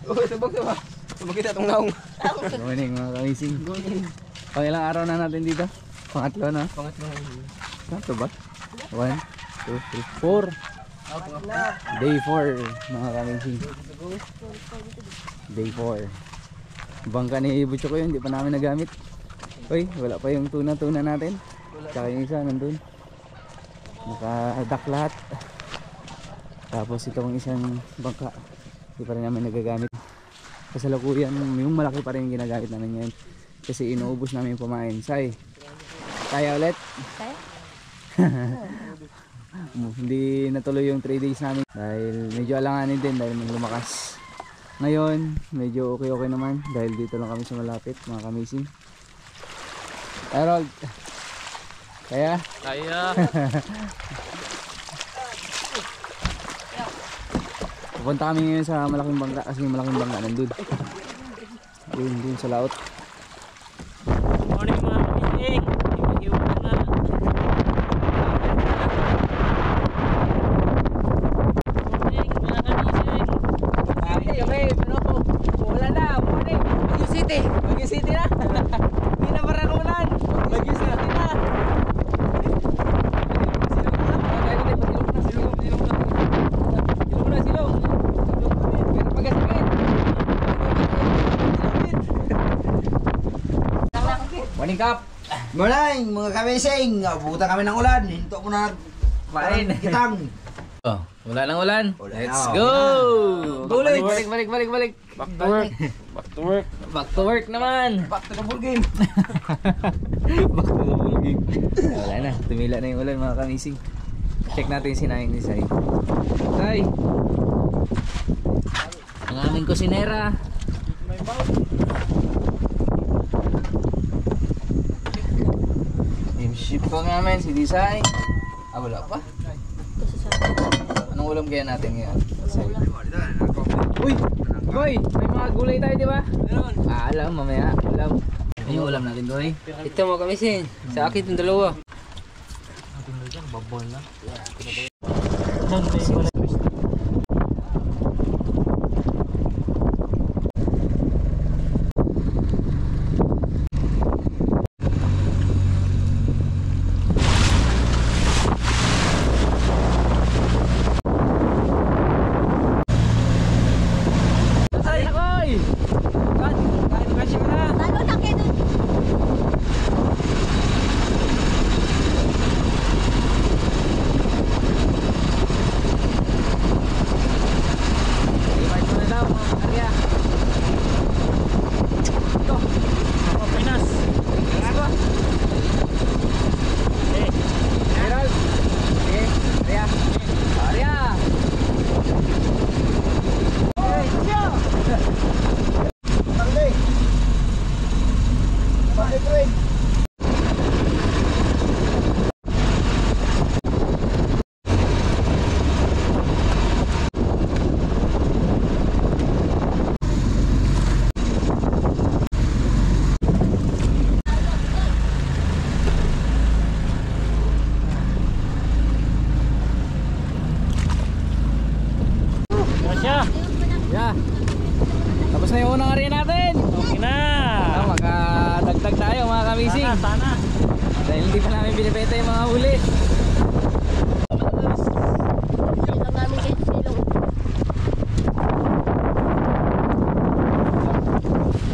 Sabag ba? Sabag kita itong naong. Good morning mga kamising. Pang ilang araw na natin dito? Pangatlo na? Pangatlo. Ito ba? 1, 2, 3, 4. Day 4 mga kamising. Day 4. Bangka ni Butcho ko yun, hindi pa namin nagamit. Uy, wala pa yung tuna-tuna natin. Tsaka yung isa nandun. Nakadak lahat. Tapos itong isang bangka, hindi pa rin namin nagagamit. Kasalukuyan, yung malaki pa rin yung ginagamit namin ngayon. Kasi inuubos namin yung pamain. Say, kaya ulit? Kaya? Hindi natuloy yung 3 days namin dahil medyo alanganin din dahil may lumakas. Ngayon medyo okay naman dahil dito lang kami sa malapit mga kamising. Harold, kaya? Pupunta kami ngayon sa malaking bangka kasi yung malaking bangka nandun. Dun sa laot. Morning mga kamising. Iwan na. Morning mga kamising. Kami, pero wala na. Morning. Baguio City. Baguio City na. Hindi na maranulan. Baguio City na. Morning Kap! Morning mga kamising! Buta kami ng ulan. Hinto mo na Pain. kitang. Oh, wala nang ulan. Wala Let's na. go! Balik. Balik. Back to work. Back to work. Back to work naman. Back to the ball game. Back to the ball game. Wala na, tumila na yung ulan mga kamising. Check natin si Naing ni Sai. Sai! Ang aming kusinera. Yung ship ko namin, si Disay. Ah, wala pa? Anong ulam kaya natin ngayon? Uy! Boy! May mga gulay tayo, di ba? Ah, alam, mamaya. Alam. Ano yung ulam natin, Boy? Ito mga kamisin. Sa akin itong dalawa. Ay, nakoy! Kahit kasi mo na. Ano na kayo dun? Invite mo na daw, mga karya. Ito. Ako Pinas. Let's go. Gerald. Sige, Arya. Arya! Tangday. Balik rin. Masya. Yeah. Tapos na yung unang area natin. Okay na. Makadagdag tayo mga kamising. Sana. Dahil hindi pa namin binibenta yung mga huli. Ang aming kayo silong.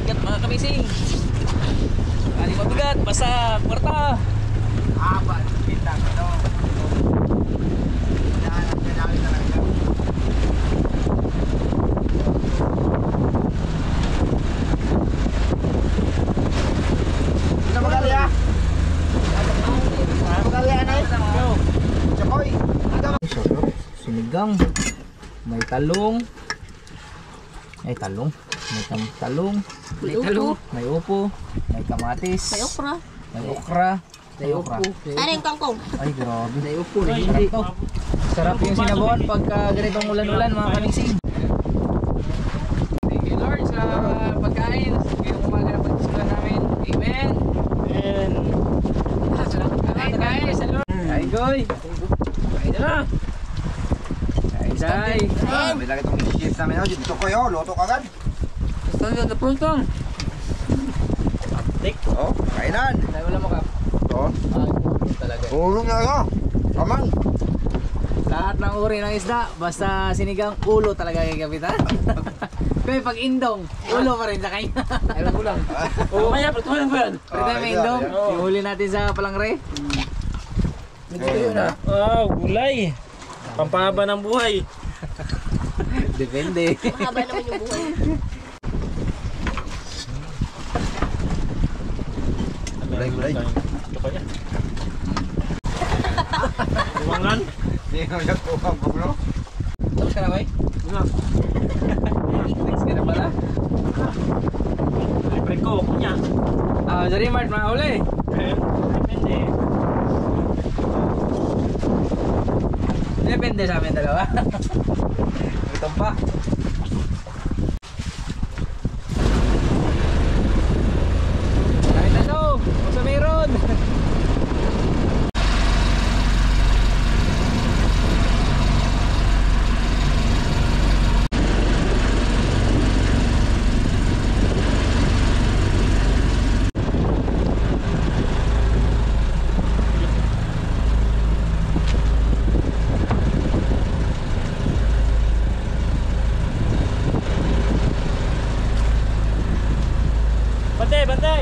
Bigat mga kamising. Kali mabigat, basta kwarta. Haba. Kitang. Ito. Kailangan talaga. Ito magali ah. Magali anay. Chakoy. Sinigang. May talong. May talong. May upo. May upo. May kamatis. May okra. May okra. May okra. Ano yung kangkong? Ay, grabe. May upo. Sarap to. Sarap yung sinabawan pagka ganitong ulan-ulan mga kamising. Thank you Lord sa pagkain. Ngayong umaga na pagkisulan namin. Amen. And Kain sa Lord. Kain Goy. Kain na. Kain Day. May lagi itong shift namin. Dito ko yun. Loto kagad. Saan na puntong? Tik. Oh, kainan. Dahil wala mo ka. Oh, Talaga. ulong na ako. Kamang. Lahat ng uri ng isda, basta sinigang ulo talaga kay Kapitan. Pero pag indong, ulo pa rin sa kanya. Ayun ko lang. Oo, kaya patuloy ko yan. Pwede tayo may indong, yung huli natin sa palangre. Gulay. Pampahaba ng buhay. Depende. Mahaba naman yung buhay. Gulay. Ito kaya. Buwangan. Hindi ko nakuha ko, bro. Tapos ka na, Koy? Next ka na pala. Libre ko, kunya. Sorry Mart, mga uli. Depende. Depende sa amin dalawa. Gutom pa. Kahit ano, basta mayroon. Bantay, bantay.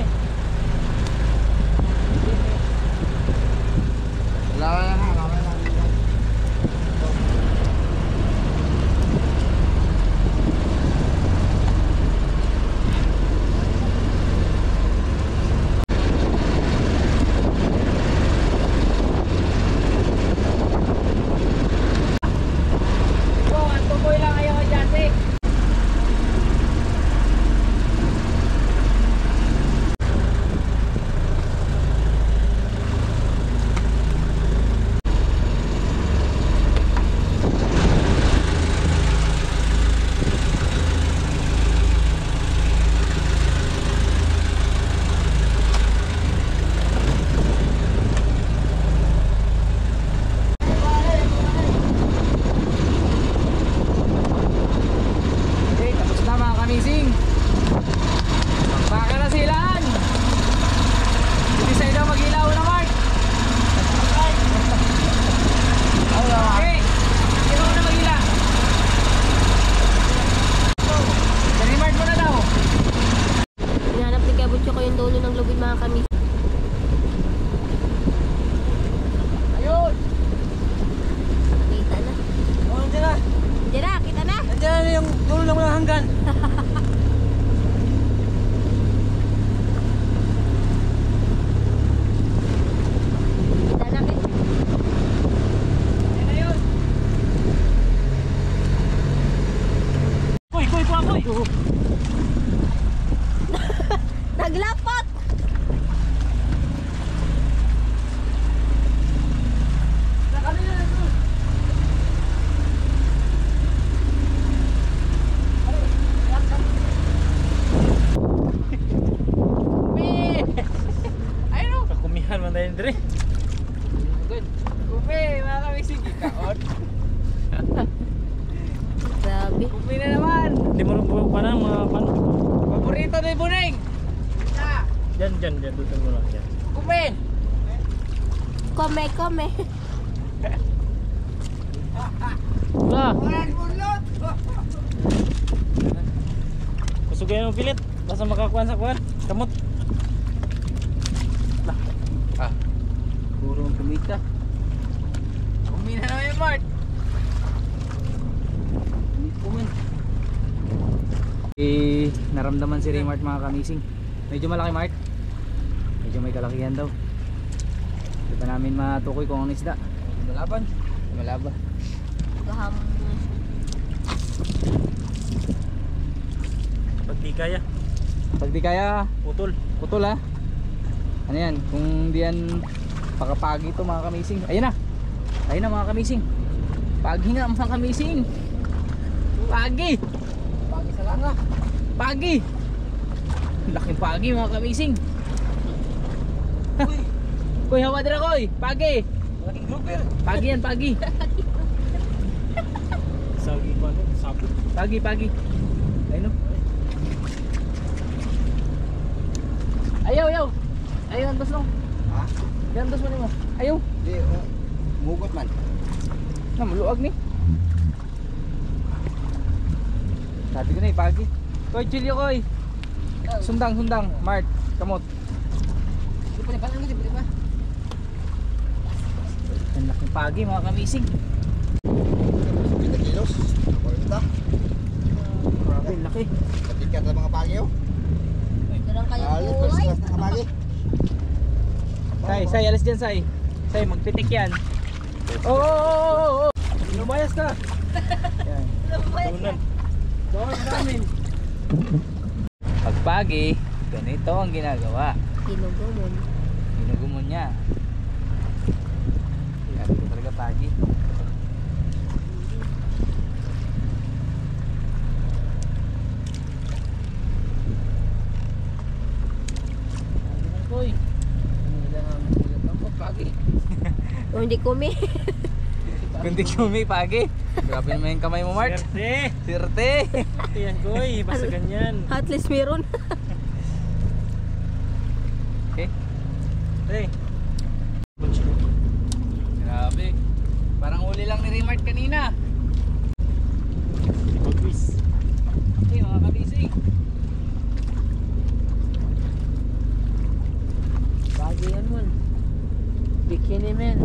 Naglapot! Kakumihan man tayo dire. Good. Kupi, mga kamisig. Kaon. Grabe. Kupi na naman. Hindi mo rin buwag pa na mga pan. Paborito ni Buneng. Dyan, dutong mo lang. Yan. Kupi. Come. Kusugayan mo pilit. Basta makakuan sa kuan. Kamot. Puro ang kumita. Kupi na naman yung Mart. Naramdaman si Raymart mga kamising. Medyo malaki Mart. Medyo may kalakihan daw. Hindi pa namin matukoy kung ang isda. Malaban. Malaban. Gahamon. Pag di kaya, Pag di kaya, putol. putol ha. Ano yan? Kung di yan pakapagi ito mga kamising. Ayun na. Ayun na mga kamising. Pagi nga mga kamising. Pagi. Pagi sa langa. Pagi. Laking pagi mga kamising. Koy, hawa dira koy. Pagi. Malaking grouper. Pagi yan, pagi. Sagi pa no, sabot. Pagi. Ayun no. Ayaw, ayaw. Ayaw, antos no. Ha? Yan, antos mo ni mo. Ayaw. Di, mugot man. Na, maluag ni. Sabi ko na pagi. Koy, chilyo koy. Sundang, sundang. Mart, kamot. Di pa niya palang, di ba? Ang laking pagi mga kamising. 50 kilos. 40. Grabe, laki. Patikat ang mga pagyo. Ganun kayo Alit, buhay. persikas na kapagi. Say, alas dyan, say. Say, magpitik yan. Oo, oo, oo, oo. Lumayas ka. Yan. Tunan. Doon namin. Pagpagi, ganito ang ginagawa. Ginugumon. Ginugumon niya. Sabi ko talaga pagi. Koy. O hindi kumi. Kundi kumi pagi. Grabe naman yung kamay mo, Mart. Serte. Sirte. Yan koy, basta ganyan. At least meron. Okay. Hey. Grabe. Parang uli lang ni Remart kanina. Pagwis. Okay, mga kabising. Bagay yan man. Bikini man.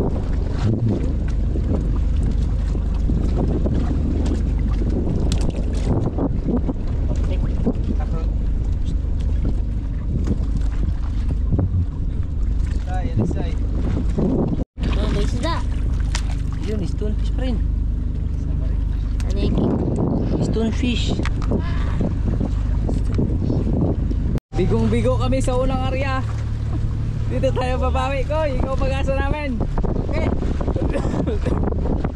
Say, say. Ano ba isda? Yun, stonefish pa rin. Ano yung Stonefish. Bigong-bigo kami sa unang area. Dito tayo babawi ko. Ikaw pag-asa namin. Okay.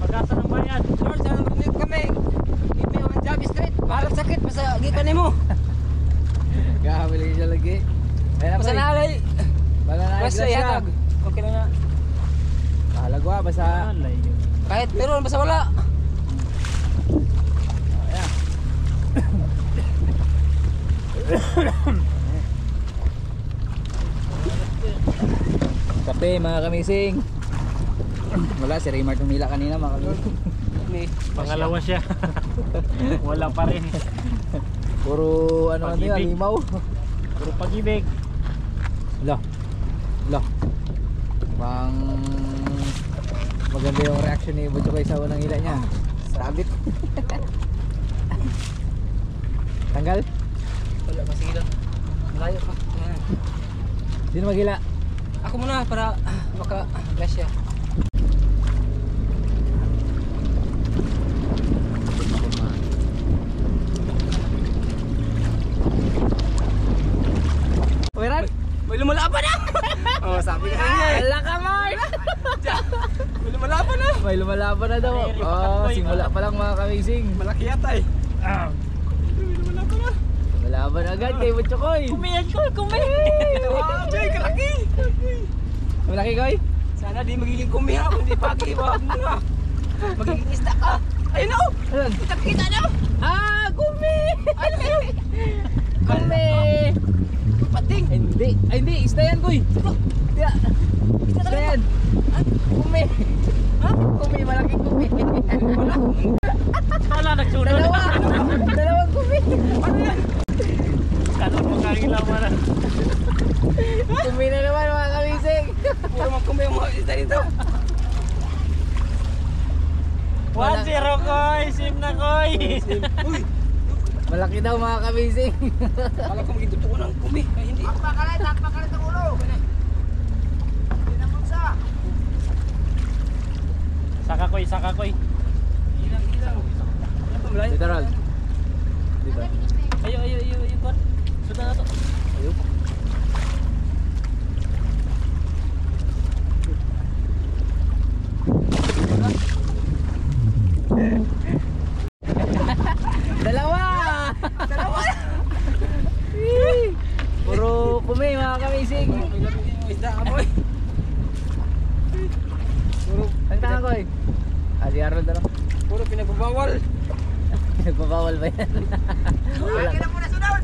Pag-asa ng bayan. Lord, sana mag-mute kami. Give me on Javi Street. Parang sakit. Basta gikan mo. Gahamili siya lagi. Ayun Basta naalay. Bala na Basta siya. yatag. Okay na nga. Palagwa basta. Alay yun. Kahit pero basta wala. Ayan. Kape mga kamising. Wala si Raymart humila kanina mga kamising. May Pangalawa siya. Wala pa rin. Puro ano ano yun, Pag-ibig. limaw. Puro pag-ibig. Lo. Lo. Pang maganda yung reaction ni Butcho kay sa unang hila niya. Sabit. Tanggal? wala pa sige lang. Malayo pa. Ayan. Sino maghila? Ako muna para maka grasya. Meron? May lumalaban na. Oh, sabi ka niya. Wala ka, Mark! May lumalaban na. May lumalaban na daw. Oh, simula pa lang mga kamising. Malaki yata eh. Lumalaban agad kay Butcho Koy. Kumiyan ko, Wow, Jay, kalaki. Malaki Koy? Sana di magiging kumiha kundi pagi. Wag mo na. Magiging isda ka. Ayun na oh. Ayun. Kita na. Ah, kumi! Ayun. Kumi! Pating. Hindi. Ay, hindi. Isda yan, Koy. Isda yan. Kumi. Ha? Kumi, malaking kumi. Wala, nagsunod. Dalawa. Dalawang kumi. Ano yan? Kala mo kagilawan na. Kumi na naman mga kamising. Puro magkumi yung mga isda dito. 1-0 koy, sim na koy. Uy. Malaki daw mga kamising. Kala ko maging totoo ng kumi. Ay hindi. Takpakalit ang ulo. Saka koy. Dito, Rol. Dito. Ayo, kon. Sudah na to. Ayun. Dalawa! Puro kumi mga kamising. Isda amoy. Puro, tagtanga ko eh. Si Harold na lang. Puro pinagbabawal. Nagbabawal ba yan? Wala. Kailan mo na sunod?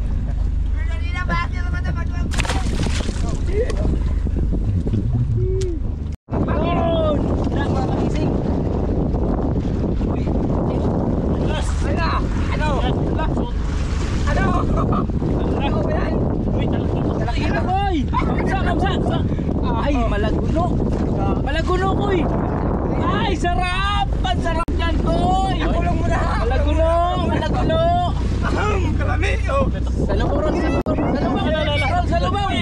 Kanina ba? Bakit naman Kalami! Oh! Salubong.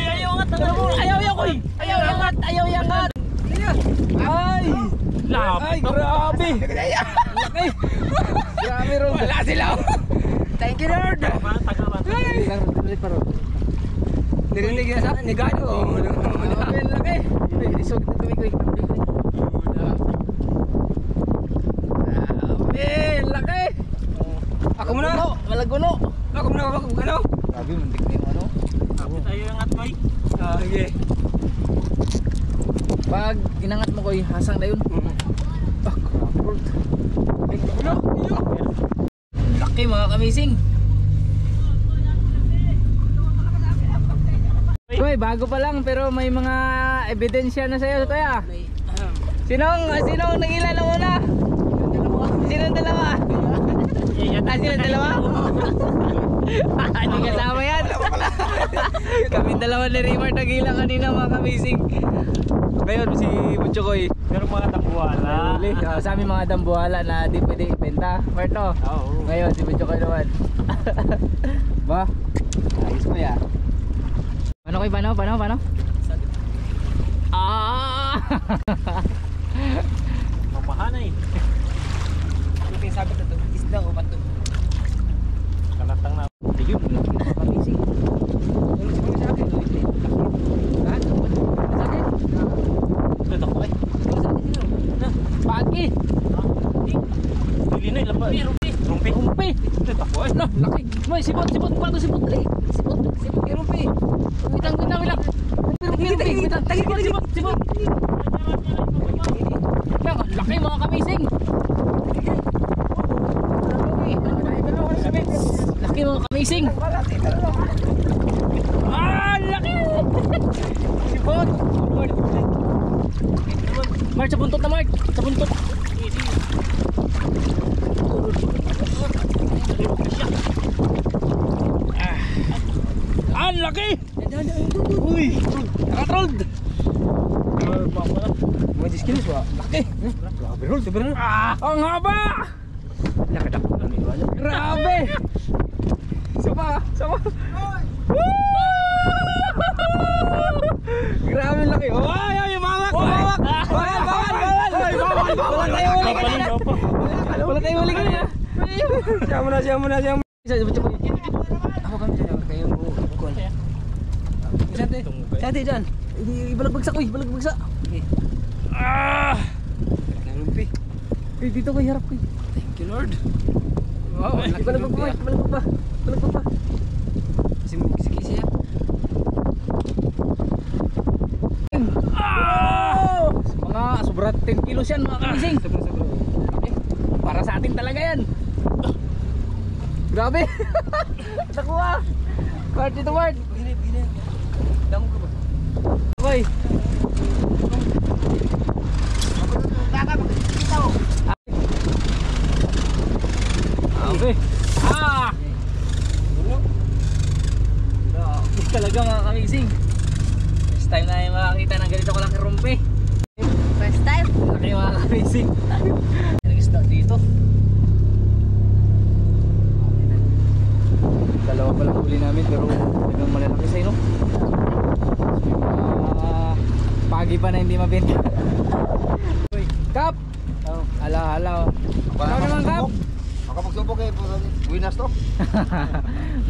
Ayaw yakoy. Ayaw yangat. Ay! Ay, grabe. Laki. Grabe ron. Wala sila. Thank you, Lord. Nirinig na sa akin, nigado. Grabe, laki. Isog na tumikoy. Grabe, laki. Ako muna. Malaguno. Ako muna. Ano? Grabe, muntik na yung ano. Tayo yung atmoy. Sige. Pag inangat mo ko yung hasang na yun. Laki mga kamising. Koy, bago pa lang pero may mga ebidensya na sa'yo, Kuya. Sinong nangilala mo na? Sinong dalawa? Sinong dalawa? Hindi kasama yan. Kami dalawa ni Raymar nagila kanina mga kamising. Ngayon si Butchokoy. Pero mga tambuhala. Sa amin mga dambuhala na di pwede ibenta. Marto. Oo. Ngayon si Butchokoy naman. Ba? Ayos mo ya. Paano koy? Paano? Ah! Mapahana eh. Ano yung sabi na ito? Isda o bato? Kalatang na. Ayun, mga kamising. Ano si mga sa akin? Ha? Sa akin? Ito ko eh. Ano sa akin sino? Pagi! Dili na ilan ba? Rumpi. Humpi! Ito ko eh. Laki! May sipot! Pato sipot! Sipot kay Rumpi. Witang! Sipot! Laki mga kamising! Laki mga kamising! Ah! Laki! Sipot! Mark, sa buntot na Mark! Sa buntot! Ah! Laki! Uy! Nakatrolled! Mga 10 kilos ba? Laki! Grabe roll, sabi na. Ah! Ang haba! Nakadak. Grabe! Sama! Woo! Grabe laki! Oh, ay! Umawak! Bawal! Wala tayo huli kanya! Siya muna. Isa, ba't ko? Ako kami dyan. Kayo bukol. Sante dyan. Ibalagbagsak ko. Ibalagbagsak. Okay. Ah! Rumpi. Eh, dito ko harap ko. Thank you, Lord. Wow, Ibalagbag pa. Sige siya. Ah! Mga sobra 10 kilos yan mga kamising. Sobra. Para sa atin talaga yan. Grabe. Nakuha. Mart dito Mart. Gini. Damo ka ba? Okay. Okay. Ah! Grabe talaga mga kamising. First time na yung makakita ng ganito ko lang kirumpi. First time. Laki mga kamising. Nag-isda dito. Dalawa pa lang huli namin pero talagang malalaki sa ino. Pagi pa na hindi mabenta. Kap! Hala. Ano naman Kap? Ako magsubok eh, winners to.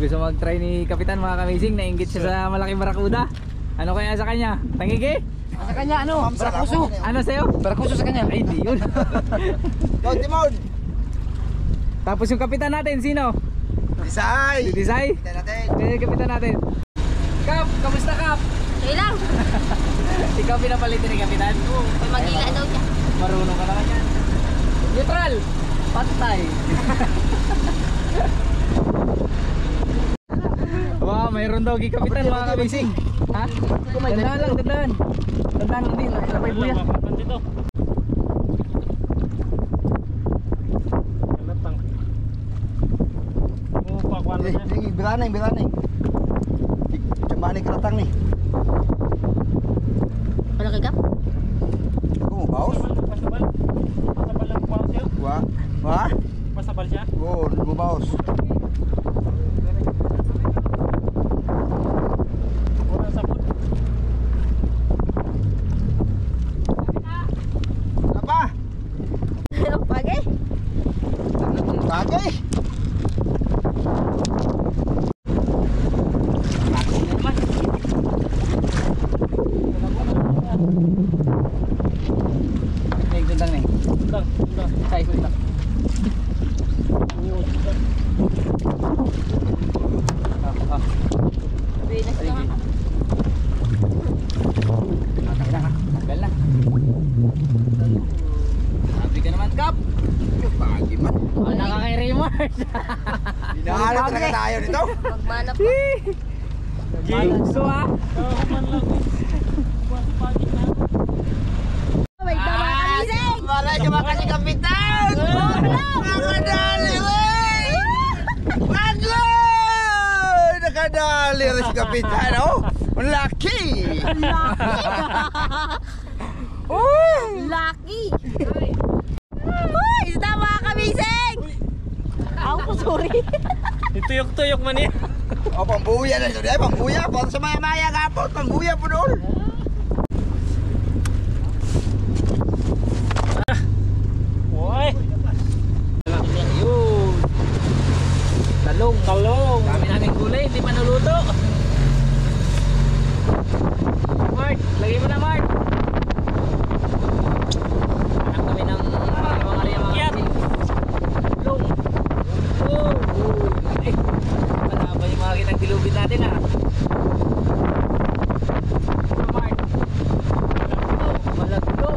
Gusto mag-try ni Kapitan mga kamising. Nainggit siya sa malaking barakuda. Ano kaya sa kanya? Tangigi? Sa kanya ano? Barakuso. Ano sa'yo? Barakuso sa kanya. Ay di yun. Go Timon! Tapos yung Kapitan natin, sino? Disay! Si Disay? Tignan natin. Yung Kapitan natin. Kap! Kamusta Kap? Okay lang. Ikaw pinapalitin ni Kapitan? May magila daw siya. Marunong ka naman yan. Neutral! Patay! Wow, mayroon daw gi Kapitan mga kamising. Ha? Tandaan lang din. Lapay buya. Dito. Kalatang. Oh, pakwan na. Bilanay. Cumbaan ni keratang nih. Malaki ka? Oh, baus. Pasabal ang paus yun. Wah. Pasabal siya. Oh, baus. Nahanap talaga tayo dito. Magmanap po. Gusto ah. Wait na mga kamising! Malay ka ba kasi kapitan? Nakadali, wey! Wagloy! Nakadali rin si kapitan, oh! Ang laki! Lucky! Uy! Isda mga kamising! Ako, sorry. Ituyok-tuyok man eh. O, pambuya na ito. Pambuya. Pang sa maya-maya kapot. Pambuya po doon. Uy. Yun. Talong. Talong. Dami namin gulay, hindi pa naluto. Mark, lagay mo na Mark. Hanap kami ng mga Yan. talong. Oh, ay. Malaba yung mga kitang dilubit natin ah. Mark. Malaglo.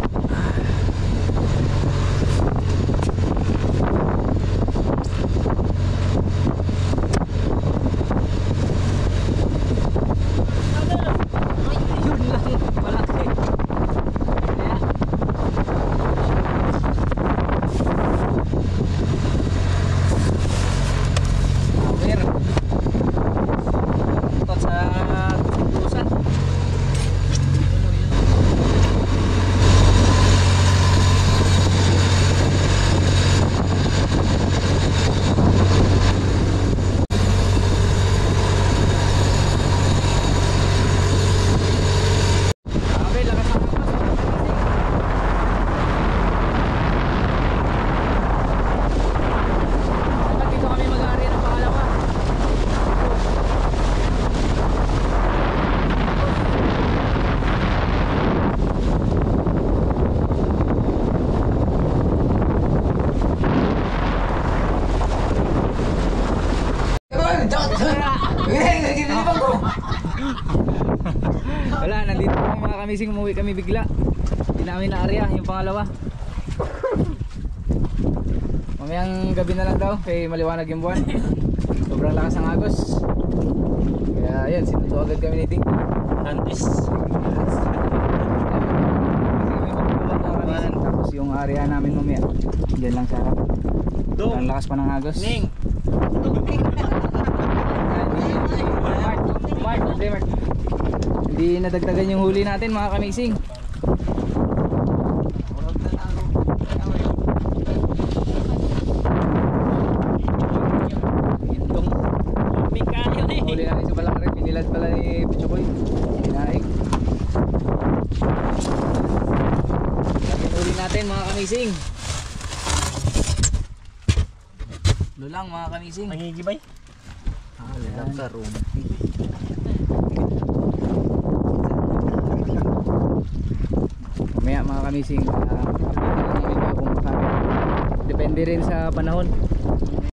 Yun lang, malaki. Kaya, Awer. Ito sa tubusan. Grabe, lakas ng hampas. Dapat dito kami mag-aari ng pangalawa. Wala, nandito kami mga kamising, umuwi kami bigla. Hindi namin na-area yung pangalawa. Mamayang gabi na lang daw, kay maliwanag yung buwan. Sobrang lakas ng agos. Kaya yun, sinundo agad kami ni Ting. Nantis. Tapos yung area namin mamaya, dyan lang sa harap. Ang lakas pa ng agos. Ning. Mark, Mark. Hindi nadagdagan yung huli natin mga kamising. Itong mikayo na Huli natin sa Balakret, pinilad pala ni Pichokoy. Hinaik. Yung huli natin mga kamising. Lulang mga kamising. Nangigibay. Lulang sa room. Mamaya mga kamising, namin kayo kung makakita. Depende rin sa panahon.